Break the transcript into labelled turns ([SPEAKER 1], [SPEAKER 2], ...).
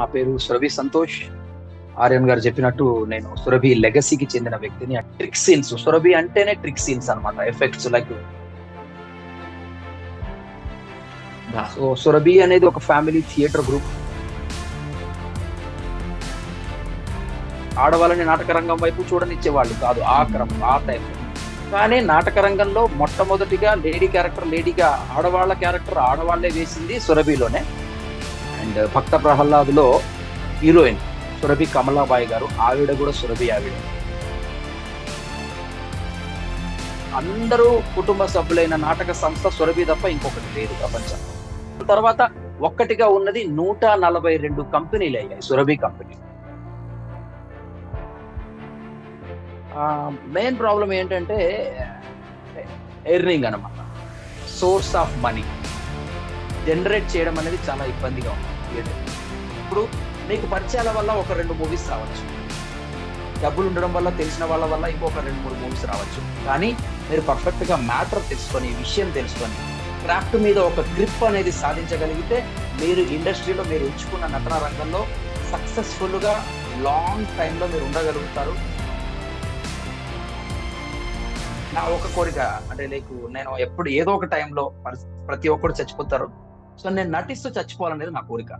[SPEAKER 1] నా పేరు సురభి సంతోష్. ఆర్యన్ గారు చెప్పినట్టు నేను సురభి లెగసీకి చెందిన వ్యక్తిని. ట్రిక్ సీన్స్, సురభి అంటేనే ట్రిక్ సీన్స్ అనమాట. ఎఫెక్ట్స్ లైక్ సో సురభి అనేది ఒక ఫ్యామిలీ థియేటర్ గ్రూప్. ఆడవాళ్ళని నాటక రంగం వైపు చూడనిచ్చేవాళ్ళు కాదు ఆ టైం. కానీ నాటక రంగంలో మొట్టమొదటిగా లేడీ క్యారెక్టర్ లేడీగా, ఆడవాళ్ళ క్యారెక్టర్ ఆడవాళ్లే వేసింది సురభిలోనే. అండ్ భక్త ప్రహ్లాద్లో హీరోయిన్ సురభి కమలాబాయి గారు, ఆవిడ కూడా సురభి ఆవిడ. అందరూ కుటుంబ సభ్యులైన నాటక సంస్థ సురభి తప్ప ఇంకొకటి లేదు ప్రపంచం. తర్వాత ఒక్కటిగా ఉన్నది 142 కంపెనీలు అయ్యాయి సురభి కంపెనీ. మెయిన్ ప్రాబ్లం ఏంటంటే ఎర్నింగ్ అనమాట, సోర్స్ ఆఫ్ మనీ జనరేట్ చేయడం అనేది చాలా ఇబ్బందిగా ఉంది. ఇప్పుడు మీకు పరిచయాల వల్ల ఒక 2 మూవీస్ రావచ్చు, డబ్బులు ఉండడం వల్ల తెలిసిన వాళ్ళ వల్ల ఇంకొక 2-3 మూవీస్ రావచ్చు. కానీ మీరు పర్ఫెక్ట్ గా మ్యాటర్ తెలుసుకొని, విషయం తెలుసుకొని, క్రాఫ్ట్ మీద ఒక గ్రిప్ అనేది సాధించగలిగితే మీరు ఇండస్ట్రీలో మీరు ఎంచుకున్న నటన రంగంలో సక్సెస్ఫుల్ గా లాంగ్ టైంలో మీరు ఉండగలుగుతారు. నా ఒక కోరిక అంటే నేను ఎప్పుడు ఏదో ఒక టైంలో ప్రతి ఒక్కరు చచ్చిపోతారు, సో నేను నటిస్తూ చచ్చిపోవాలనేది నా కోరిక.